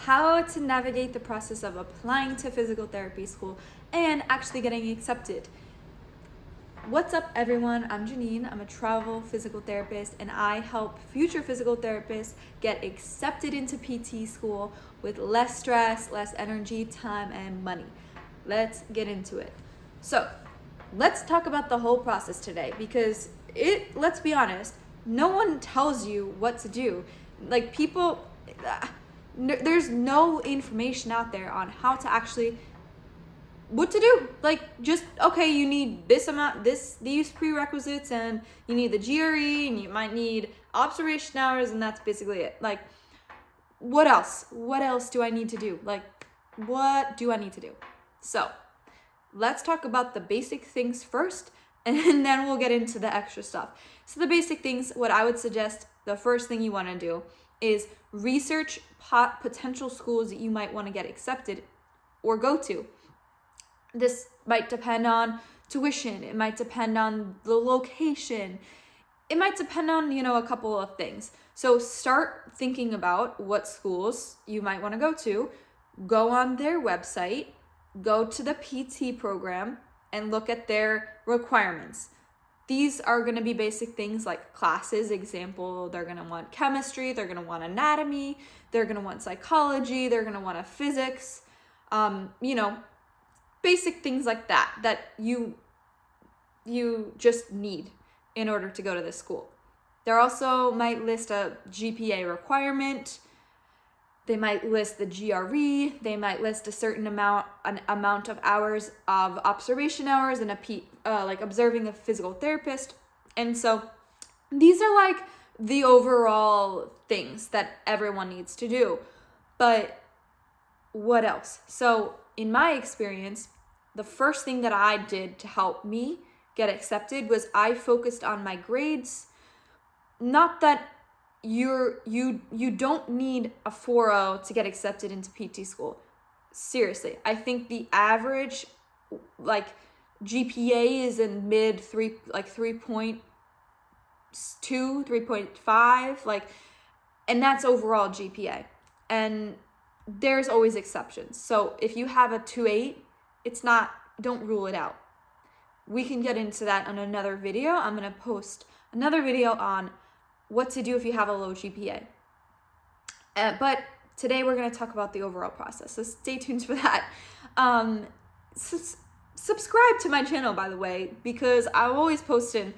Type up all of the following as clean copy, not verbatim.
how to navigate the process of applying to physical therapy school and actually getting accepted. What's up, everyone? I'm Janine. I'm a travel physical therapist, and I help future physical therapists get accepted into PT school with less stress, less energy, time, and money. Let's get into it. So, let's talk about the whole process today because let's be honest, no one tells you what to do. Like, there's no information out there on how to actually what to do. Like, just okay, you need this amount, these prerequisites, and you need the GRE, and you might need observation hours, and that's basically it. Like, what else do I need to do? Like, what do I need to do? So let's talk about the basic things first, and then we'll get into the extra stuff. So the basic things, what I would suggest, the first thing you want to do is research potential schools that you might want to get accepted or go to. This might depend on tuition. It might depend on the location. It might depend on, a couple of things. So start thinking about what schools you might want to go to. Go on their website, go to the PT program, and look at their requirements. These are going to be basic things like classes. Example, they're going to want chemistry, they're going to want anatomy, they're going to want psychology, they're going to want a physics, basic things like that you just need in order to go to this school. They also might list a GPA requirement. They might list the GRE. They might list a certain amount of hours of observation hours and like observing a physical therapist. And so these are like the overall things that everyone needs to do. But what else? So in my experience, the first thing that I did to help me get accepted was I focused on my grades. Not that you don't need a 4.0 to get accepted into PT school. Seriously, I think the average like GPA is in mid 3.2, 3.5, like, and that's overall GPA. And there's always exceptions. So if you have a 2.8, don't rule it out. We can get into that on another video. I'm going to post another video on what to do if you have a low GPA. But today we're going to talk about the overall process. So stay tuned for that. Subscribe to my channel, by the way, because I'm always posting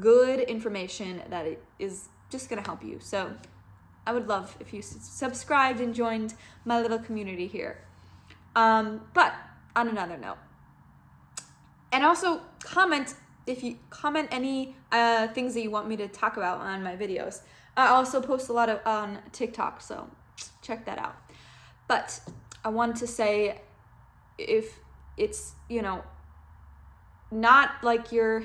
good information that is just going to help you. So I would love if you subscribed and joined my little community here. But on another note, and also comment any things that you want me to talk about on my videos. I also post a lot on TikTok, so check that out. But I wanted to say, if it's, not like you're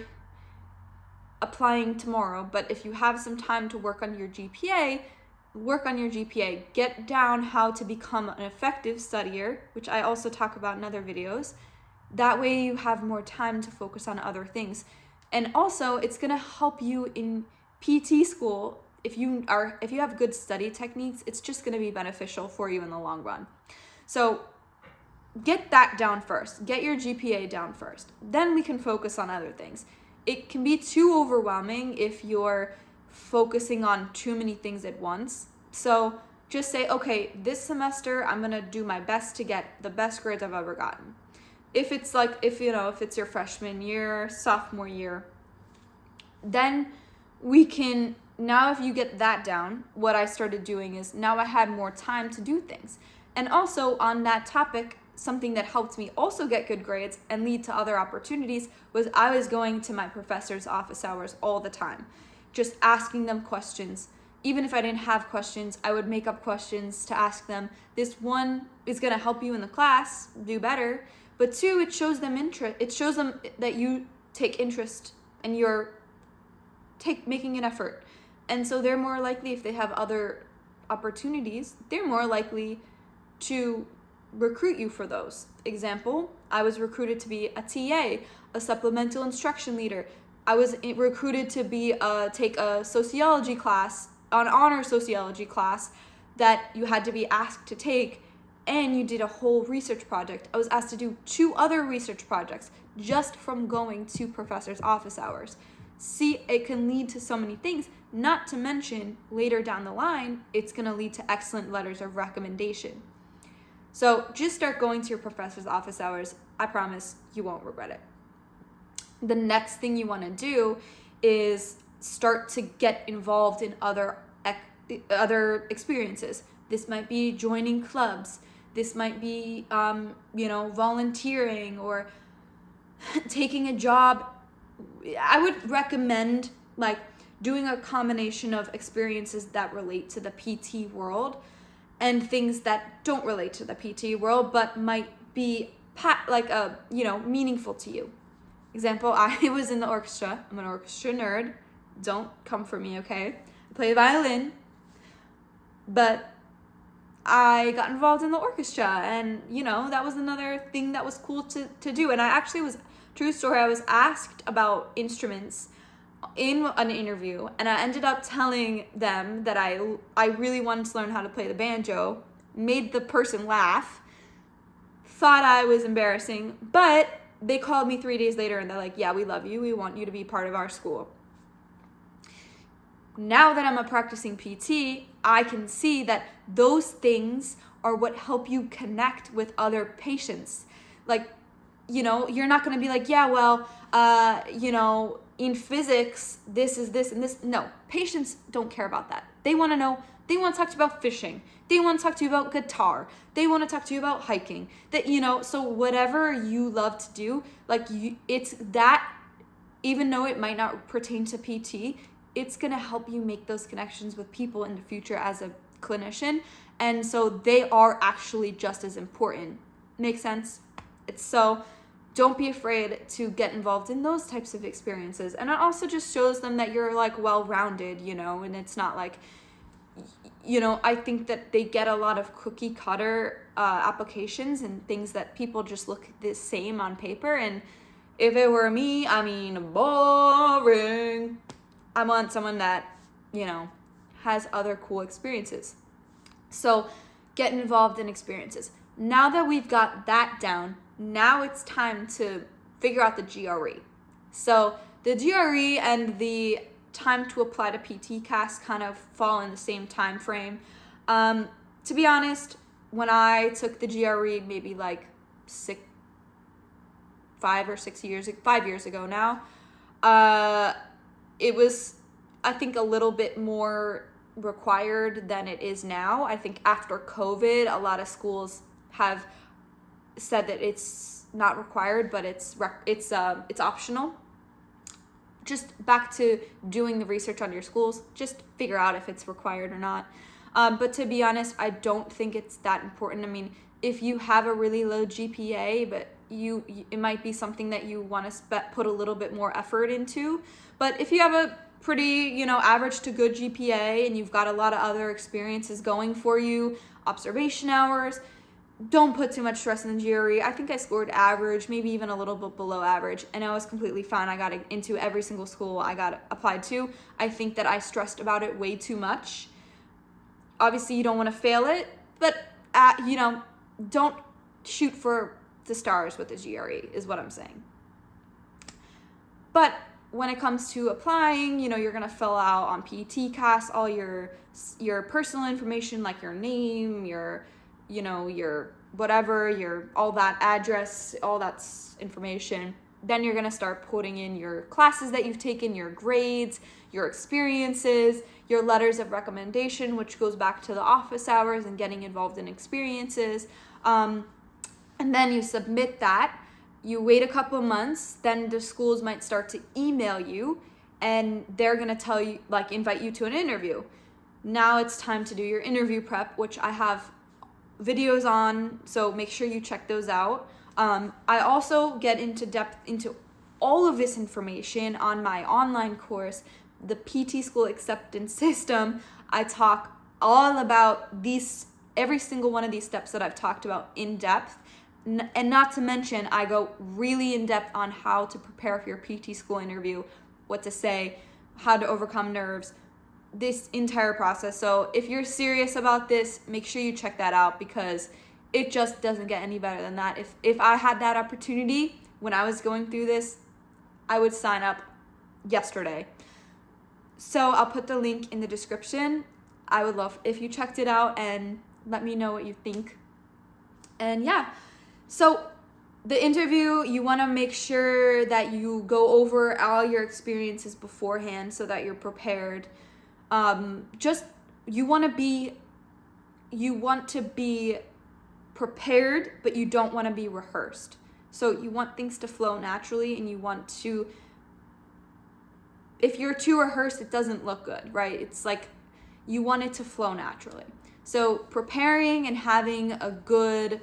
applying tomorrow, but if you have some time to work on your GPA, get down how to become an effective studier, which I also talk about in other videos. That way you have more time to focus on other things. And also it's going to help you in PT school. If you have good study techniques, it's just going to be beneficial for you in the long run. So get that down first. Get your GPA down first. Then we can focus on other things. It can be too overwhelming if you're focusing on too many things at once. So just say, okay, this semester I'm going to do my best to get the best grades I've ever gotten. If it's your freshman year, sophomore year, then if you get that down, what I started doing is now I had more time to do things. And also on that topic, something that helped me also get good grades and lead to other opportunities was I was going to my professor's office hours all the time, just asking them questions. Even if I didn't have questions, I would make up questions to ask them. This one is going to help you in the class do better. But two, it shows them interest. It shows them that you take interest and you're making an effort. And so they're more likely, if they have other opportunities, they're more likely to recruit you for those. Example, I was recruited to be a TA, a supplemental instruction leader. I was recruited to take a sociology class, an honor sociology class that you had to be asked to take, and you did a whole research project. I was asked to do 2 other research projects just from going to professors' office hours. See, it can lead to so many things, not to mention later down the line, it's going to lead to excellent letters of recommendation. So just start going to your professor's office hours. I promise you won't regret it. The next thing you want to do is start to get involved in other experiences. This might be joining clubs. This might be, volunteering or taking a job. I would recommend like doing a combination of experiences that relate to the PT world and things that don't relate to the PT world, but might be meaningful to you. Example, I was in the orchestra. I'm an orchestra nerd. Don't come for me, okay? I play violin, but I got involved in the orchestra, and that was another thing that was cool to do. And I actually was, true story, I was asked about instruments in an interview, and I ended up telling them that I really wanted to learn how to play the banjo, made the person laugh, thought I was embarrassing, but they called me 3 days later and they're like, yeah, we love you, we want you to be part of our school. Now that I'm a practicing PT, I can see that those things are what help you connect with other patients. Like, you're not going to be like, yeah, well, in physics, this is this and this. No, patients don't care about that. They want to know, they want to talk to you about fishing. They want to talk to you about guitar. They want to talk to you about hiking. So whatever you love to do, it's that, even though it might not pertain to PT, it's going to help you make those connections with people in the future as a clinician. And so they are actually just as important. Make sense? Don't be afraid to get involved in those types of experiences. And it also just shows them that you're well-rounded, and it's not I think that they get a lot of cookie cutter applications and things that people just look the same on paper. And if it were me, boring. I want someone that, has other cool experiences. So get involved in experiences. Now that we've got that down, now it's time to figure out the GRE. So the GRE and the time to apply to PT-CAS kind of fall in the same time frame. To be honest, when I took the GRE maybe 5 years ago now, it was, I think, a little bit more required than it is now. I think after COVID, a lot of schools have said that it's not required, but it's optional. Just back to doing the research on your schools, just figure out if it's required or not. But to be honest, I don't think it's that important. I mean, if you have a really low GPA, but it might be something that you want to put a little bit more effort into. But if you have a pretty, average to good GPA and you've got a lot of other experiences going for you, observation hours, don't put too much stress in the GRE. I think I scored average, maybe even a little bit below average, and I was completely fine. I got into every single school I got applied to. I think that I stressed about it way too much. Obviously, you don't want to fail it, but, don't shoot for the stars with the GRE is what I'm saying. But when it comes to applying, you're going to fill out on PT-CAS all your personal information, like your name, your whatever, all that address, all that's information. Then you're going to start putting in your classes that you've taken, your grades, your experiences, your letters of recommendation, which goes back to the office hours and getting involved in experiences. And then you submit that. You wait a couple of months, then the schools might start to email you and they're going to tell you, invite you to an interview. Now it's time to do your interview prep, which I have videos on, so make sure you check those out. I also get into depth into all of this information on my online course, the PT School Acceptance System. I talk all about every single one of these steps that I've talked about in depth. And not to mention, I go really in depth on how to prepare for your PT school interview, what to say, how to overcome nerves, this entire process. So if you're serious about this, make sure you check that out, because it just doesn't get any better than that. If I had that opportunity when I was going through this, I would sign up yesterday. So I'll put the link in the description. I would love if you checked it out and let me know what you think. And yeah, so the interview, you want to make sure that you go over all your experiences beforehand so that you're prepared. You want to be prepared, but you don't want to be rehearsed. So you want things to flow naturally, and you want to, if you're too rehearsed, it doesn't look good, right? It's like you want it to flow naturally. So preparing and having a good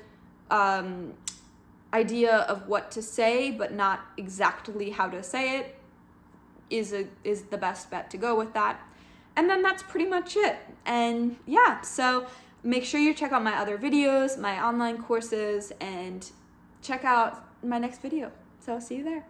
idea of what to say, but not exactly how to say it, is the best bet to go with that. And then that's pretty much it. And yeah, so make sure you check out my other videos, my online courses, and check out my next video. So I'll see you there.